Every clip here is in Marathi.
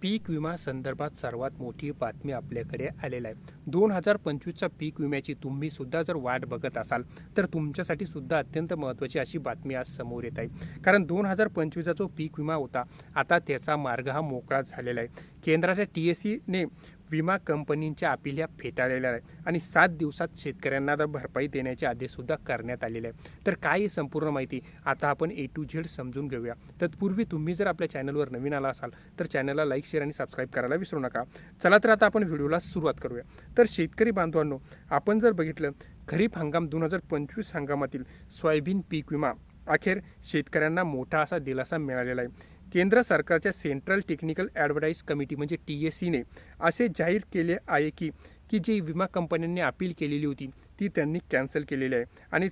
पीक विमा संदर्भात सर्वात मोठी बातमी आपल्याकडे आलेला आहे. 2025च्या पीक विम्याची तुम्ही सुद्धा जर वाट बघत असाल तर तुमच्यासाठी सुद्धा अत्यंत महत्त्वाची अशी बातमी आज समोर येत आहे. कारण 2025चा जो पीक विमा होता आता त्याचा मार्ग हा मोकळा झालेला आहे. केंद्राच्या TSEने विमा कंपनींच्या अपील ह्या फेटाळलेल्या आहे आणि 7 दिवसात शेतकऱ्यांना भरपाई देण्याचे आदेशसुद्धा करण्यात आलेले आहे. तर काय ही संपूर्ण माहिती आता आपण A to Z समजून घेऊया. तत्पूर्वी तुम्ही जर आपल्या चॅनलवर नवीन आला असाल तर चॅनलला लाईक, शेअर आणि सबस्क्राईब करायला विसरू नका. चला तर आता आपण व्हिडिओला सुरुवात करूया. तर शेतकरी बांधवांनो, आपण जर बघितलं खरीप हंगाम 2025 हंगामातील सोयाबीन पीक विमा अखेर शेतकऱ्यांना मोठा असा दिलासा मिळालेला आहे. केंद्र सरकारच्या सेंट्रल टेक्निकल ॲडव्हाइस कमिटी म्हणजे TSEने असे जाहीर केले आहे की जी विमा कंपन्यांनी अपील केलेली होती ती त्यांनी कॅन्सल केलेली आहे आणि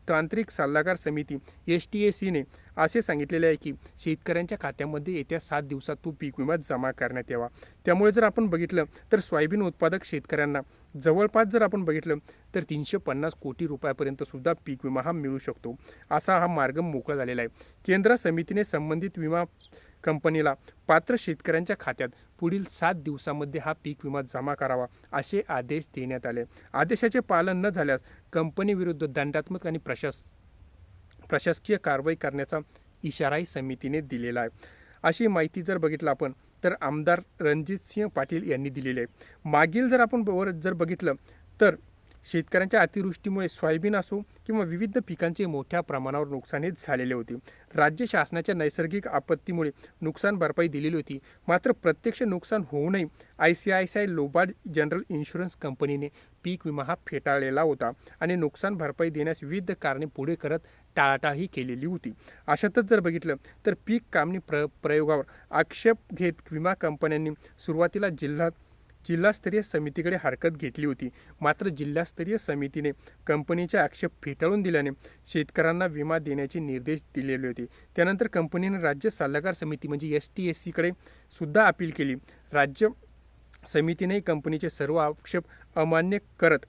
तांत्रिक सल्लागार समिती STACने असे सांगितलेले आहे की शेतकऱ्यांच्या खात्यामध्ये येत्या 7 दिवसात तो पीक विमा जमा करण्यात यावा. त्यामुळे जर आपण बघितलं तर सोयाबीन उत्पादक शेतकऱ्यांना जवळपास जर आपण बघितलं तर 350 कोटी रुपयापर्यंत सुद्धा पीक विमा हा मिळू शकतो, असा हा मार्ग मोकळा झालेला आहे. केंद्र समितीने संबंधित विमा कंपनीला पात्र शेतकऱ्यांच्या खात्यात पुढील 7 दिवसांमध्ये हा पीक विमा जमा करावा असे आदेश देण्यात आले. आदेशाचे पालन न झाल्यास कंपनीविरुद्ध दंडात्मक आणि प्रशासकीय कारवाई करण्याचा इशाराही समितीने दिलेला आहे. अशी माहिती जर बघितलं आपण तर आमदार रणजितसिंह पाटील यांनी दिलेली आहे. मागील जर आपण जर बघितलं तर शेतकऱ्यांच्या अतिवृष्टीमुळे सोयाबीन असो किंवा विविध पिकांचे मोठ्या प्रमाणावर नुकसान हे झालेले होते. राज्य शासनाच्या नैसर्गिक आपत्तीमुळे नुकसान भरपाई दिलेली होती. मात्र प्रत्यक्ष नुकसान होऊनही ICICI लोबार्ड जनरल इन्शुरन्स कंपनीने पीक विमा हा फेटाळलेला होता आणि नुकसान भरपाई देण्यास विविध कारणे पुढे करत टाळाटाळही केलेली होती. अशातच जर बघितलं तर पीक कामणी प्रयोगावर आक्षेप घेत विमा कंपन्यांनी सुरुवातीला जिल्हास्तरीय समितीकडे हरकत घेतली होती. मात्र जिल्हास्तरीय समितीने कंपनीचे आक्षेप फेटाळून दिल्याने शेतकऱ्यांना विमा देण्याचे निर्देश दिलेले होते. त्यानंतर कंपनीने राज्य सल्लागार समिती म्हणजे STACकडे सुद्धा अपील केली. राज्य समितीने कंपनीचे सर्व आक्षेप अमान्य करत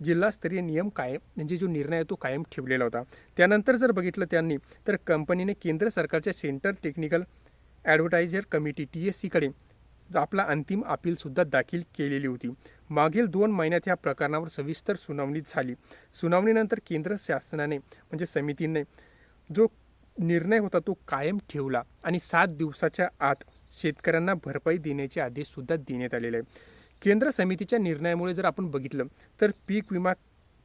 जिल्हास्तरीय नियम कायम म्हणजे जो निर्णय आहे तो कायम ठेवलेला होता. त्यानंतर जर बघितलं त्यांनी तर कंपनीने केंद्र सरकारच्या सेंट्रल टेक्निकल ॲडव्हायझर कमिटी TSEकडे आपला अंतिम अपील सुद्धा दाखल केलेली होती. मागील 2 महिन्यात या प्रकरणावर सविस्तर सुनावणी झाली. सुनावणीनंतर केंद्र शासनाने म्हणजे समितीने जो निर्णय होता तो कायम ठेवला आणि 7 दिवसाच्या आत शेतकऱ्यांना भरपाई देण्याचे आदेश सुद्धा देण्यात आलेले आहे. केंद्र समितीच्या निर्णयामुळे जर आपण बघितलं तर पीक विमा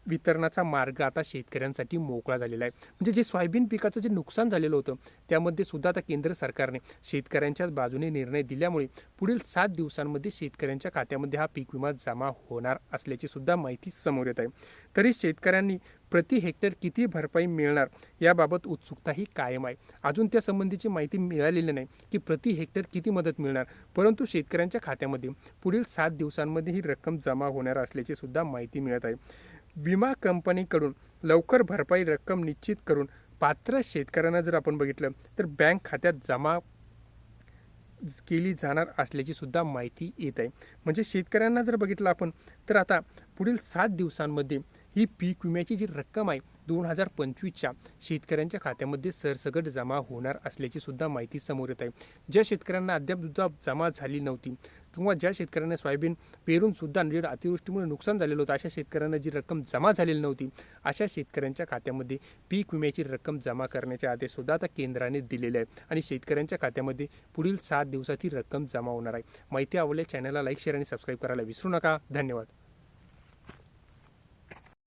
वितरणाचा मार्ग आता शेतकऱ्यांसाठी मोकळा झालेला आहे. म्हणजे जे सोयाबीन पिकाचं जे नुकसान झालेलं होतं त्यामध्ये सुद्धा आता केंद्र सरकारने शेतकऱ्यांच्या बाजूने निर्णय दिल्यामुळे पुढील 7 दिवसांमध्ये शेतकऱ्यांच्या खात्यामध्ये हा पीक विमा जमा होणार असल्याची सुद्धा माहिती समोर येत आहे. तरी शेतकऱ्यांनी प्रति हेक्टर किती भरपाई मिळणार याबाबत उत्सुकताही कायम आहे. अजून त्या संबंधीची माहिती मिळालेली नाही की प्रति हेक्टर किती मदत मिळणार, परंतु शेतकऱ्यांच्या खात्यामध्ये पुढील 7 दिवसांमध्ये ही रक्कम जमा होणार असल्याची सुद्धा माहिती मिळत आहे. विमा कंपनीकडून लवकर भरपाई रक्कम निश्चित करून पात्र शेतकऱ्यांना जर आपण बघितलं तर बँक खात्यात जमा केली जाणार असल्याची सुद्धा माहिती येत आहे. म्हणजे शेतकऱ्यांना जर बघितलं आपण तर आता पुढील 7 दिवसांमध्ये ही पीक विम्याची जी रक्कम आहे 2025च्या शेतकऱ्यांच्या खात्यामध्ये सरसकट जमा होणार असल्याची सुद्धा माहिती समोर येत आहे. ज्या शेतकऱ्यांना अद्याप सुद्धा जमा झाली नव्हती किंवा ज्या शेतकऱ्यांना सोयाबीन पेरून सुद्धा जे अतिवृष्टीमुळे नुकसान झालेलं होतं अशा शेतकऱ्यांना जी रक्कम जमा झालेली नव्हती अशा शेतकऱ्यांच्या खात्यामध्ये पीक विम्याची रक्कम जमा करण्याचे आदेश सुद्धा आता केंद्राने दिलेले आहे आणि शेतकऱ्यांच्या खात्यामध्ये पुढील 7 दिवसात ही रक्कम जमा होणार आहे. माहिती आवडल्यास चॅनलला लाईक, शेअर आणि सबस्क्राईब करायला विसरू नका. धन्यवाद.